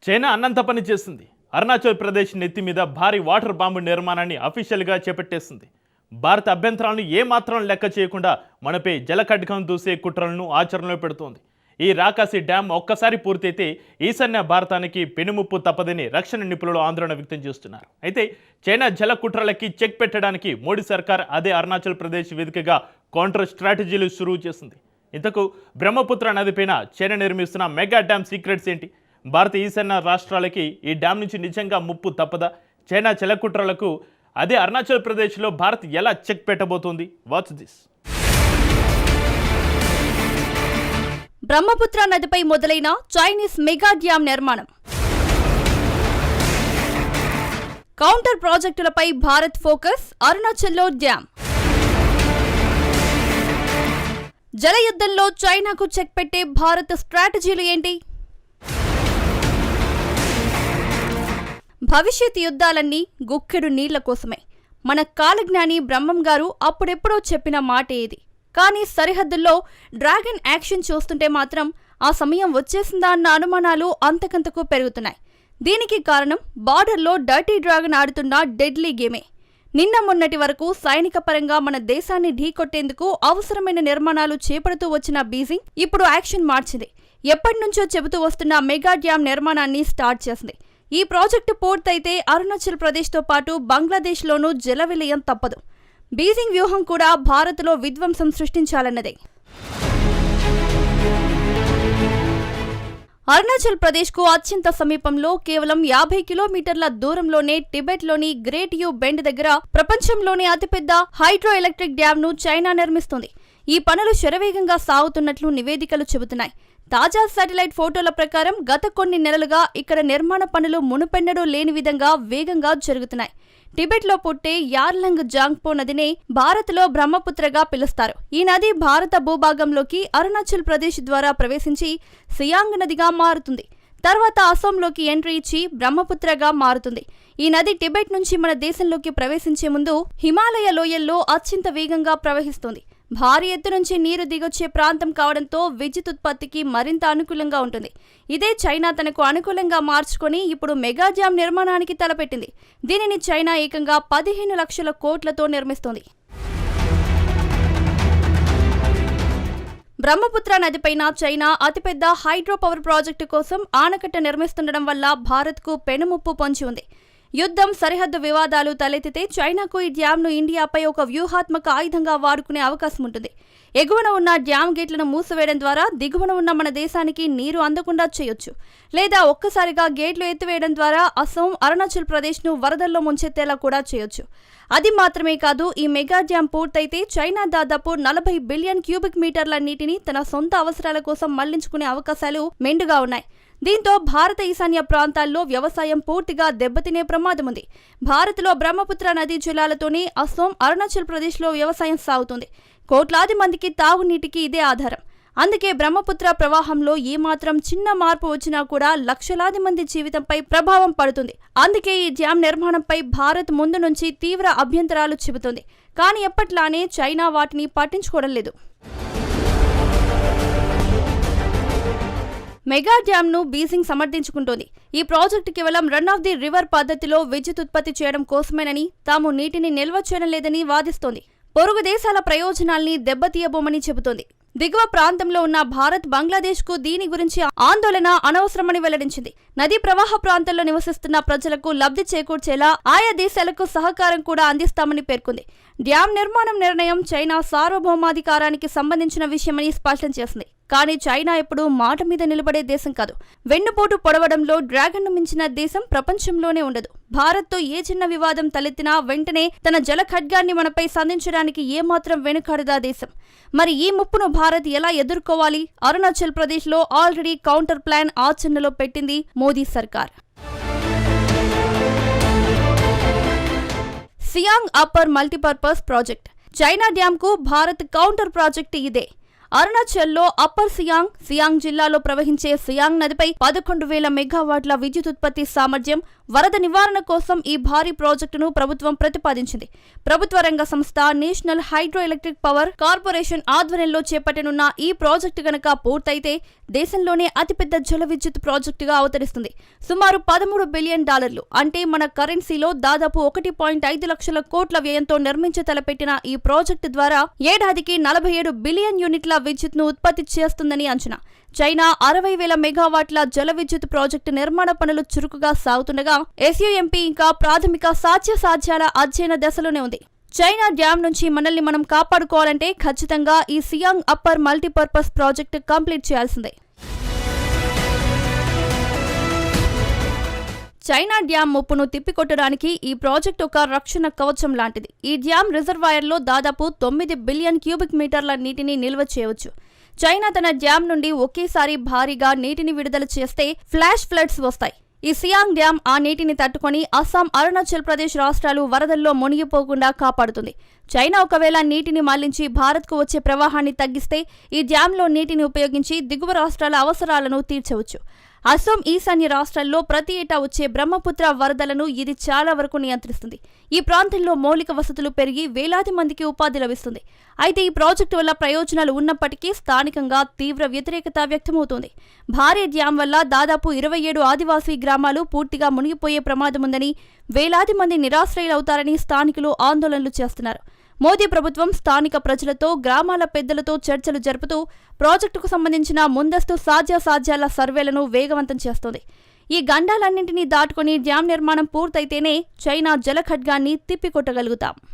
China అన్నంత పని చేసింది. అరుణాచల్ ప్రదేశ్ నెత్తి మీద భారీ వాటర్ బాంబు నిర్మాణాన్ని అఫీషియల్గా చేపట్టేసింది. భారత అభ్యంతరాలను ఏమాత్రం లెక్క చేయకుండా మనపై జలఖడ్గం దూసే కుట్రలను ఆచరణలో పెడుతోంది. ఈ రాకాసి డ్యామ్ ఒక్కసారి పూర్తయితే ఈశాన్య భారతానికి పెనుముప్పు తప్పదని రక్షణ నిపుణులు ఆందోళన వ్యక్తం చేస్తున్నారు. అయితే చైనా జల కుట్రలకి చెక్ పెట్టడానికి మోడీ సర్కార్ అదే అరుణాచల్ ప్రదేశ్ వేదికగా కౌంటర్ స్ట్రాటజీలు షురూ చేసింది. ఇంతకు బ్రహ్మపుత్ర నదిపైన చైనా నిర్మిస్తున్న మెగా డ్యామ్ సీక్రెట్స్ ఏంటి? భారత ఈశాన్య రాష్ట్రాలకి ఈ డ్యామ్ నుంచి నిజంగా ముప్పు తప్పదా? చైనా జలకుట్రలకు అదే అరుణాచల్ ప్రదేశ్లో భారత్ ఎలా చెక్ పెట్టబోతోంది? Watch this. బ్రహ్మపుత్ర నదిపై మొదలైన చైనీస్ మెగా డ్యామ్ నిర్మాణం. కౌంటర్ ప్రాజెక్టులపై భారత్ ఫోకస్, అరుణాచల్లో డ్యామ్. జలయుద్ధంలో చైనాకు చెక్ పెట్టే భారత్ స్ట్రాటజీలు ఏంటి? భవిష్యత్ యుద్ధాలన్నీ గుక్కెడు నీళ్ల కోసమే. మన కాలజ్ఞాని బ్రహ్మం గారు అప్పుడెప్పుడో చెప్పిన మాట ఏది. కానీ సరిహద్దుల్లో డ్రాగన్ యాక్షన్ చూస్తుంటే మాత్రం ఆ సమయం వచ్చేసిందా అన్న అనుమానాలు అంతకంతకు పెరుగుతున్నాయి. దీనికి కారణం బార్డర్లో డర్టీ డ్రాగన్ ఆడుతున్న డెడ్లీ గేమే. నిన్న మొన్నటి వరకు సైనిక పరంగా మన దేశాన్ని ఢీకొట్టేందుకు అవసరమైన నిర్మాణాలు చేపడుతూ వచ్చిన బీజింగ్ ఇప్పుడు యాక్షన్ మార్చింది. ఎప్పటినుంచో చెబుతూ వస్తున్న మెగా డ్యామ్ నిర్మాణాన్ని స్టార్ట్ చేసింది. ఈ ప్రాజెక్టు పూర్తయితే అరుణాచల్ ప్రదేశ్తో పాటు బంగ్లాదేశ్లోనూ జల విలయం తప్పదు. బీజింగ్ వ్యూహం కూడా భారత్లో విధ్వంసం సృష్టించాలన్నదే. అరుణాచల్ ప్రదేశ్కు అత్యంత సమీపంలో కేవలం 50 కిలోమీటర్ల దూరంలోనే టిబెట్లోని గ్రేట్ యూ బెండ్ దగ్గర ప్రపంచంలోనే అతిపెద్ద హైడ్రో ఎలక్ట్రిక్ డ్యామ్ను చైనా నిర్మిస్తోంది. ఈ పనులు శరవేగంగా సాగుతున్నట్లు నివేదికలు చెబుతున్నాయి. తాజా శాటిలైట్ ఫోటోల ప్రకారం గత కొన్ని నెలలుగా ఇక్కడ నిర్మాణ పనులు మునుపెన్నడూ లేని విధంగా వేగంగా జరుగుతున్నాయి. టిబెట్లో పుట్టే యార్లంగ్ జాంగ్పో నదినే భారత్లో బ్రహ్మపుత్రగా పిలుస్తారు. ఈ నది భారత భూభాగంలోకి అరుణాచల్ ప్రదేశ్ ద్వారా ప్రవేశించి సియాంగ్ నదిగా మారుతుంది. తర్వాత అసోంలోకి ఎంట్రీ ఇచ్చి బ్రహ్మపుత్రగా మారుతుంది. ఈ నది టిబెట్ నుంచి మన దేశంలోకి ప్రవేశించే ముందు హిమాలయ లోయల్లో అత్యంత వేగంగా ప్రవహిస్తుంది. భారీ ఎత్తు నుంచి నీరు దిగొచ్చే ప్రాంతం కావడంతో విద్యుత్ ఉత్పత్తికి మరింత అనుకూలంగా ఉంటుంది. ఇదే చైనా తనకు అనుకూలంగా మార్చుకొని ఇప్పుడు మెగా డ్యామ్ నిర్మాణానికి తలపెట్టింది. దీనిని చైనా ఏకంగా 15 లక్షల కోట్లతో నిర్మిస్తోంది. బ్రహ్మపుత్ర నదిపైన చైనా అతిపెద్ద హైడ్రో పవర్ ప్రాజెక్టు కోసం ఆనకట్ట నిర్మిస్తుండడం వల్ల భారత్కు పెనుముప్పు పొంచి ఉంది. యుద్ధం, సరిహద్దు వివాదాలు తలెత్తితే చైనాకు ఈ డ్యామ్ను ఇండియాపై ఒక వ్యూహాత్మక ఆయుధంగా వాడుకునే అవకాశం ఉంటుంది. ఎగువన ఉన్న డ్యామ్ గేట్లను మూసివేయడం ద్వారా దిగువన ఉన్న మన దేశానికి నీరు అందకుండా చేయొచ్చు. లేదా ఒక్కసారిగా గేట్లు ఎత్తివేయడం ద్వారా అసోం, అరుణాచల్ ప్రదేశ్ను వరదల్లో ముంచెత్తేలా కూడా చేయొచ్చు. అది మాత్రమే కాదు, ఈ మెగా డ్యామ్ పూర్తయితే చైనా దాదాపు 40 బిలియన్ క్యూబిక్ మీటర్ల నీటిని తన సొంత అవసరాల కోసం మళ్లించుకునే అవకాశాలు మెండుగా ఉన్నాయి. దీంతో భారత ఈశాన్య ప్రాంతాల్లో వ్యవసాయం పూర్తిగా దెబ్బతినే ప్రమాదం ఉంది. భారత్లో బ్రహ్మపుత్ర నదీ జలాలతోనే అసోం, అరుణాచల్ ప్రదేశ్లో వ్యవసాయం సాగుతుంది. కోట్లాది మందికి తాగునీటికి ఇదే ఆధారం. అందుకే బ్రహ్మపుత్ర ప్రవాహంలో ఏమాత్రం చిన్న మార్పు వచ్చినా కూడా లక్షలాది మంది జీవితంపై ప్రభావం పడుతుంది. అందుకే ఈ డ్యామ్ నిర్మాణంపై భారత్ ముందు నుంచి తీవ్ర అభ్యంతరాలు చెబుతోంది. కానీ ఎప్పట్లానే చైనా వాటిని పట్టించుకోవడం లేదు. మెగా డ్యామ్ను బీజింగ్ సమర్థించుకుంటోంది. ఈ ప్రాజెక్టు కేవలం రన్ ఆఫ్ ది రివర్ పద్ధతిలో విద్యుత్ ఉత్పత్తి చేయడం కోసమేనని, తాము నీటిని నిల్వ చేయడం లేదని వాదిస్తోంది. పొరుగు దేశాల ప్రయోజనాల్ని దెబ్బతీయబోమని చెబుతోంది. దిగువ ప్రాంతంలో ఉన్న భారత్, బంగ్లాదేశ్కు దీని గురించి ఆందోళన అనవసరమని వెల్లడించింది. నదీ ప్రవాహ ప్రాంతంలో నివసిస్తున్న ప్రజలకు లబ్ధి చేకూర్చేలా ఆయా దేశాలకు సహకారం కూడా అందిస్తామని పేర్కొంది. డ్యామ్ నిర్మాణం నిర్ణయం చైనా సార్వభౌమాధికారానికి సంబంధించిన విషయమని స్పష్టం చేసింది. కానీ చైనా ఎప్పుడూ మాట మీద నిలబడే దేశం కాదు. వెన్నుపోటు పొడవడంలో డ్రాగన్ను మించిన దేశం ప్రపంచంలోనే ఉండదు. భారత్తో ఏ చిన్న వివాదం తలెత్తినా వెంటనే తన జల ఖడ్గాన్ని మనపై సంధించడానికి ఏమాత్రం వెనుకాడదా దేశం. మరి ఈ ముప్పును భారత్ ఎలా ఎదుర్కోవాలి? అరుణాచల్ ప్రదేశ్లో ఆల్రెడీ కౌంటర్ ప్లాన్ ఆచరణలో పెట్టింది మోదీ సర్కార్. Siang upper multipurpose project. China డ్యామ్కు భారత్ కౌంటర్ ప్రాజెక్టు ఇదే. అరుణాచల్లో అప్పర్ సియాంగ్ జిల్లాలో ప్రవహించే సియాంగ్ నదిపై 11,000 మెగావాట్ల విద్యుత్ ఉత్పత్తి సామర్థ్యం, వరద నివారణ కోసం ఈ భారీ ప్రాజెక్టును ప్రభుత్వం ప్రతిపాదించింది. ప్రభుత్వ రంగ సంస్థ national hydro electric power corporation ఆధ్వర్యంలో చేపట్టనున్న ఈ ప్రాజెక్టు గనక పూర్తయితే దేశంలోనే అతిపెద్ద జల విద్యుత్ ప్రాజెక్టుగా అవతరిస్తుంది. సుమారు $13 బిలియన్, అంటే మన కరెన్సీలో దాదాపు 1.5 లక్షల కోట్ల వ్యయంతో నిర్మించ తలపెట్టిన ఈ ప్రాజెక్టు ద్వారా ఏడాదికి 47 బిలియన్ యూనిట్ల విద్యుత్ను ఉత్పత్తి చేస్తుందని అంచనా. చైనా 60,000 మెగావాట్ల జల విద్యుత్ ప్రాజెక్టు నిర్మాణ పనులు చురుకుగా సాగుతుండగా SUMP ఇంకా ప్రాథమిక సాధ్యాల అధ్యయన దశలోనే ఉంది. చైనా డ్యాం నుంచి మనల్ని మనం కాపాడుకోవాలంటే ఖచ్చితంగా ఈ Siang upper multipurpose project complete చేయాల్సిందే. చైనా డ్యాం ముప్పును తిప్పికొట్టడానికి ఈ ప్రాజెక్టు ఒక రక్షణ కవచం లాంటిది. ఈ డ్యాం రిజర్వాయర్లో దాదాపు 9 బిలియన్ క్యూబిక్ మీటర్ల నీటిని నిల్వ చేయవచ్చు. చైనా తన డ్యాం నుండి ఒకేసారి భారీగా నీటిని విడుదల చేస్తే ఫ్లాష్ ఫ్లడ్స్ వస్తాయి. ఈ సియాంగ్ డ్యాం ఆ నీటిని తట్టుకొని అస్సాం, అరుణాచల్ ప్రదేశ్ రాష్ట్రాలు వరదల్లో మునిగిపోకుండా కాపాడుతుంది. చైనా ఒకవేళ నీటిని మళ్లించి భారత్కు వచ్చే ప్రవాహాన్ని తగ్గిస్తే ఈ డ్యాంలో నీటిని ఉపయోగించి దిగువ రాష్ట్రాల అవసరాలను తీర్చవచ్చు. అస్సాం, ఈశాన్య రాష్ట్రాల్లో ప్రతి ఏటా వచ్చే బ్రహ్మపుత్ర వరదలను ఇది చాలా వరకు నియంత్రిస్తుంది. ఈ ప్రాంతంలో మౌలిక వసతులు పెరిగి వేలాది మందికి ఉపాధి లభిస్తుంది. అయితే ఈ ప్రాజెక్టు వల్ల ప్రయోజనాలు ఉన్నప్పటికీ స్థానికంగా తీవ్ర వ్యతిరేకత వ్యక్తమవుతోంది. భారీ డ్యాం వల్ల దాదాపు 27 ఆదివాసీ గ్రామాలు పూర్తిగా మునిగిపోయే ప్రమాదముందని, వేలాది మంది నిరాశ్రయులవుతారని స్థానికులు ఆందోళనలు చేస్తున్నారు. మోదీ ప్రభుత్వం స్థానిక ప్రజలతో, గ్రామాల పెద్దలతో చర్చలు జరుపుతూ ప్రాజెక్టుకు సంబంధించిన ముందస్తు సాధ్యాల సర్వేలను వేగవంతం చేస్తోంది. ఈ గండాలన్నింటినీ దాటుకుని డ్యాం నిర్మాణం పూర్తయితేనే చైనా జల ఖడ్గాన్ని తిప్పికొట్టగలుగుతాం.